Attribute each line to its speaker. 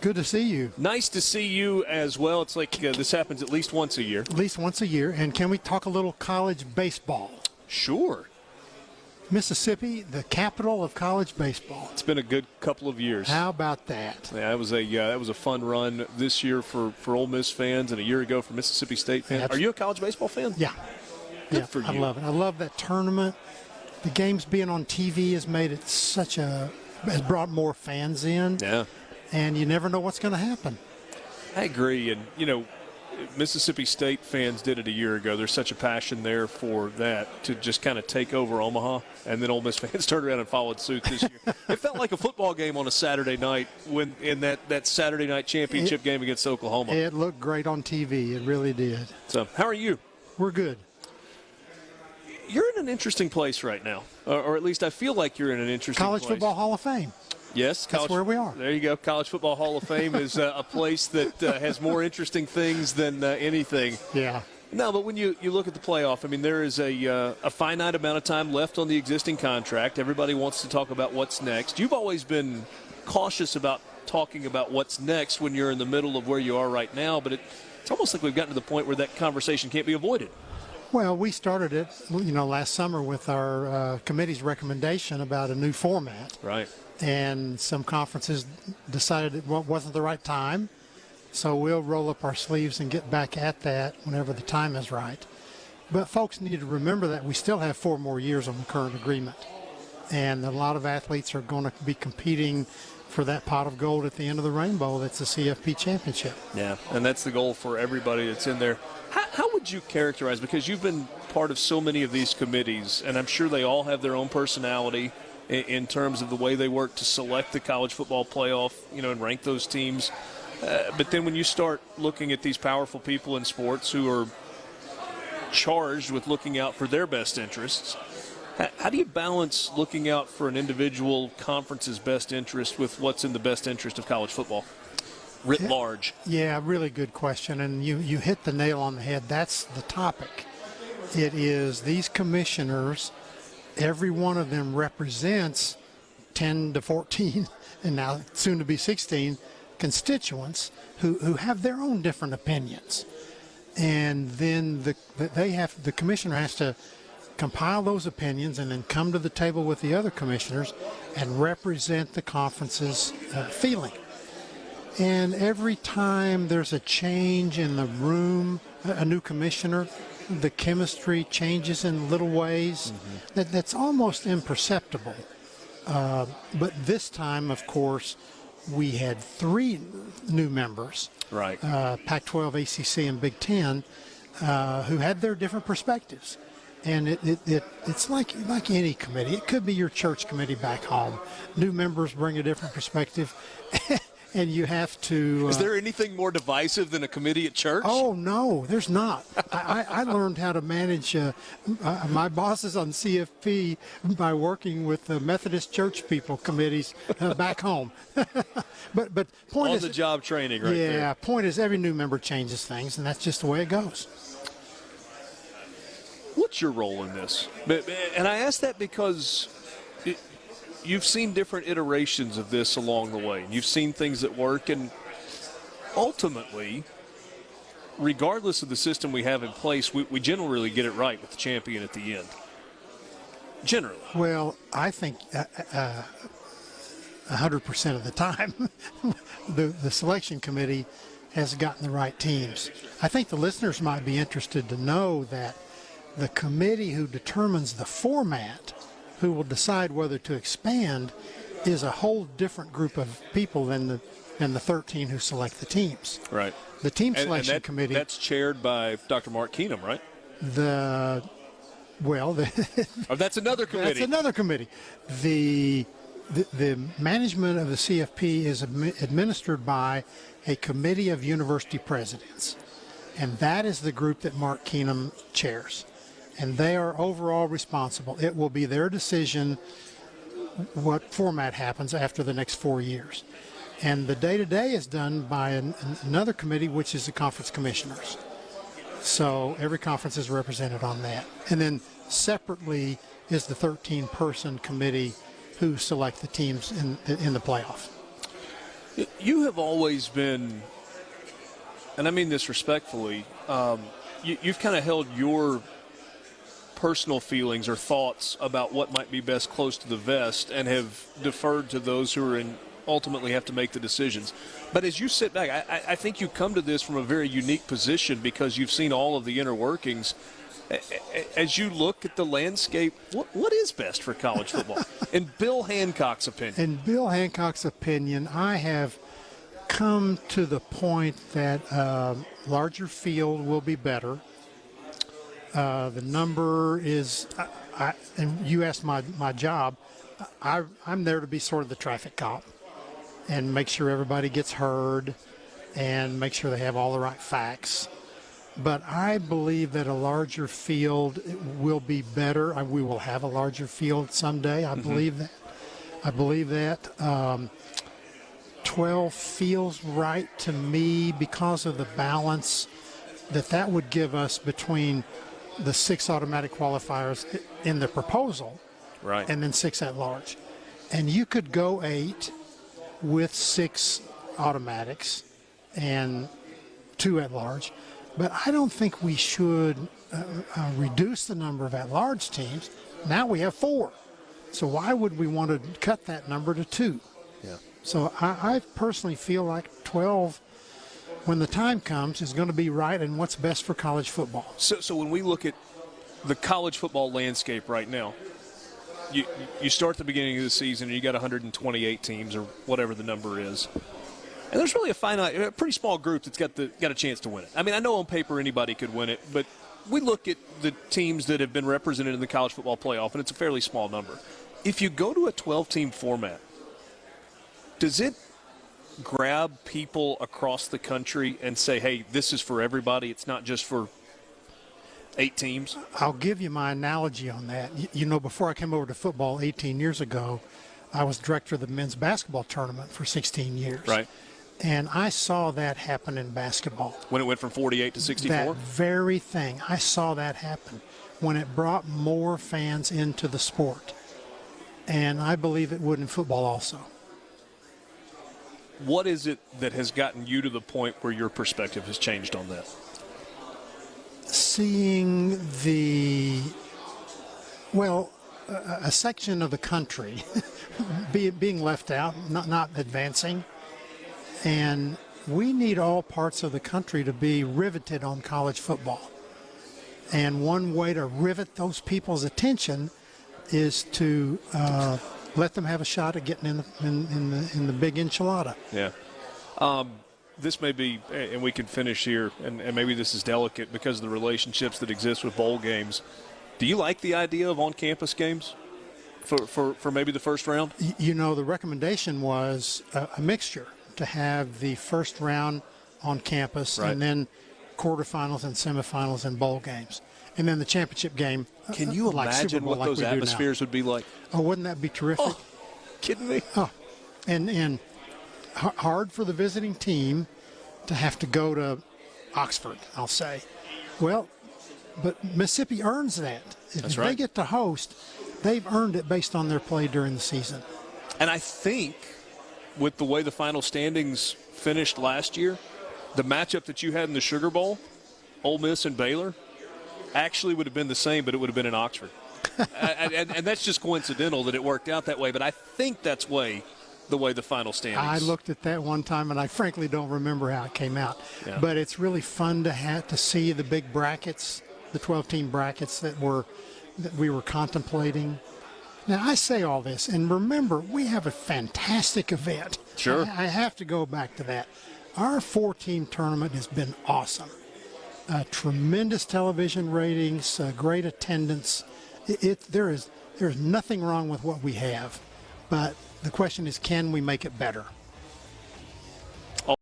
Speaker 1: Good to see you.
Speaker 2: Nice to see you as well. It's like this happens at least once a year.
Speaker 1: At least once a year. And can we talk a little college baseball?
Speaker 2: Sure.
Speaker 1: Mississippi, the capital of college baseball.
Speaker 2: It's been a good couple of years.
Speaker 1: How about that?
Speaker 2: Yeah, that was a fun run this year for Ole Miss fans and a year ago for Mississippi State fans. Are you a college baseball fan?
Speaker 1: Yeah.
Speaker 2: Good for you.
Speaker 1: I love it. I love that tournament. The games being on TV has made it has brought more fans in.
Speaker 2: Yeah.
Speaker 1: And you never know what's going to happen.
Speaker 2: I agree. And, Mississippi State fans did it a year ago. There's such a passion there for that to just kind of take over Omaha. And then Ole Miss fans turned around and followed suit this year. It felt like a football game on a Saturday night in that Saturday night championship game against Oklahoma.
Speaker 1: It looked great on TV. It really did.
Speaker 2: So, how are you?
Speaker 1: We're good.
Speaker 2: You're in an interesting place right now. Or at least I feel like you're in an interesting place.
Speaker 1: College Football Hall of Fame.
Speaker 2: Yes,
Speaker 1: that's where we are.
Speaker 2: There you go. College Football Hall of Fame is a place that has more interesting things than anything.
Speaker 1: Yeah.
Speaker 2: No, but when you look at the playoff, I mean, there is a finite amount of time left on the existing contract. Everybody wants to talk about what's next. You've always been cautious about talking about what's next when you're in the middle of where you are right now, but it's almost like we've gotten to the point where that conversation can't be avoided.
Speaker 1: Well, we started it, last summer with our committee's recommendation about a new format.
Speaker 2: Right.
Speaker 1: And some conferences decided it wasn't the right time. So we'll roll up our sleeves and get back at that whenever the time is right. But folks need to remember that we still have 4 more years on the current agreement. And a lot of athletes are going to be competing for that pot of gold at the end of the rainbow that's the CFP championship.
Speaker 2: Yeah, and that's the goal for everybody that's in there. How would you characterize, because you've been part of so many of these committees, and I'm sure they all have their own personality in terms of the way they work to select the college football playoff, and rank those teams. But then when you start looking at these powerful people in sports who are charged with looking out for their best interests, how do you balance looking out for an individual conference's best interest with what's in the best interest of college football writ large?
Speaker 1: Yeah, really good question. And you hit the nail on the head. That's the topic. It is these commissioners, every one of them represents 10 to 14, and now soon to be 16 constituents who have their own different opinions. And then the commissioner has to compile those opinions and then come to the table with the other commissioners and represent the conference's feeling. And every time there's a change in the room, a new commissioner, the chemistry changes in little ways. That's almost imperceptible. But this time, of course, we had 3 new members,
Speaker 2: right?
Speaker 1: Pac-12, ACC, and Big Ten, who had their different perspectives. And it's like any committee. It could be your church committee back home. New members bring a different perspective. And you have to...
Speaker 2: Is there anything more divisive than a committee at church?
Speaker 1: Oh, no, there's not. I learned how to manage my bosses on CFP by working with the Methodist church people committees back home. but point is...
Speaker 2: On-the-job training right there.
Speaker 1: Yeah, point is every new member changes things, and that's just the way it goes.
Speaker 2: What's your role in this? And I ask that because... You've seen different iterations of this along the way. You've seen things that work, and ultimately, regardless of the system we have in place, we generally get it right with the champion at the end. Generally.
Speaker 1: Well, I think 100% of the time, the selection committee has gotten the right teams. I think the listeners might be interested to know that the committee who determines the format, who will decide whether to expand, is a whole different group of people than the 13 who select the teams.
Speaker 2: Right.
Speaker 1: The team selection committee.
Speaker 2: That's chaired by Dr. Mark Keenum, right? That's another committee.
Speaker 1: That's another committee. The management of the CFP is administered by a committee of university presidents, and that is the group that Mark Keenum chairs. And they are overall responsible. It will be their decision what format happens after the next 4 years. And the day-to-day is done by another committee, which is the conference commissioners. So every conference is represented on that. And then separately is the 13-person committee who select the teams in the playoff.
Speaker 2: You have always been, and I mean this respectfully, you've kind of held your personal feelings or thoughts about what might be best close to the vest and have deferred to those who are ultimately have to make the decisions. But as you sit back, I think you come to this from a very unique position because you've seen all of the inner workings. As you look at the landscape, what is best for college football? In Bill Hancock's opinion.
Speaker 1: In Bill Hancock's opinion, I have come to the point that larger field will be better. The number is, and you asked my job, I'm there to be sort of the traffic cop and make sure everybody gets heard and make sure they have all the right facts. But I believe that a larger field will be better. We will have a larger field someday. I believe that. I believe that. 12 feels right to me because of the balance that would give us between the 6 automatic qualifiers in the proposal,
Speaker 2: right,
Speaker 1: and then 6 at large. And you could go 8 with 6 automatics and 2 at large. But I don't think we should reduce the number of at-large teams. Now we have 4. So why would we want to cut that number to 2?
Speaker 2: Yeah.
Speaker 1: So I personally feel like 12, when the time comes, is going to be right and what's best for college football.
Speaker 2: So when we look at the college football landscape right now, you start the beginning of the season and you got 128 teams or whatever the number is. And there's really a pretty small group that's got a chance to win it. I mean, I know on paper anybody could win it, but we look at the teams that have been represented in the college football playoff, and it's a fairly small number. If you go to a 12-team format, does it grab people across the country and say, hey, this is for everybody, it's not just for 8 teams?
Speaker 1: I'll give you my analogy on that. You know, before I came over to football 18 years ago, I was director of the men's basketball tournament for 16 years.
Speaker 2: Right.
Speaker 1: And I saw that happen in basketball.
Speaker 2: When it went from 48 to 64?
Speaker 1: That very thing. I saw that happen when it brought more fans into the sport. And I believe it would in football also.
Speaker 2: What is it that has gotten you to the point where your perspective has changed on that?
Speaker 1: Seeing a section of the country being left out, not advancing. And we need all parts of the country to be riveted on college football. And one way to rivet those people's attention is to let them have a shot at getting in the big enchilada.
Speaker 2: Yeah. This may be, and we can finish here, and maybe this is delicate because of the relationships that exist with bowl games. Do you like the idea of on-campus games for maybe the first round?
Speaker 1: You know, the recommendation was a mixture, to have the first round on campus, right, and then quarterfinals and semifinals and bowl games. And then the championship game.
Speaker 2: Can you imagine what those atmospheres would be like?
Speaker 1: Oh, wouldn't that be terrific?
Speaker 2: Oh, kidding me?
Speaker 1: Oh, and hard for the visiting team to have to go to Oxford, I'll say. Well, but Mississippi earns that. If they get to host, they've earned it based on their play during the season.
Speaker 2: And I think with the way the final standings finished last year, the matchup that you had in the Sugar Bowl, Ole Miss and Baylor, actually would have been the same, but it would have been in Oxford. and that's just coincidental that it worked out that way, but I think that's the way the final standings.
Speaker 1: I looked at that one time, and I frankly don't remember how it came out. Yeah. But it's really fun to see the big brackets, the 12-team brackets that we were contemplating. Now, I say all this, and remember, we have a fantastic event.
Speaker 2: Sure.
Speaker 1: I have to go back to that. Our 4-team tournament has been awesome. Tremendous television ratings, great attendance. There's nothing wrong with what we have. But the question is, can we make it better?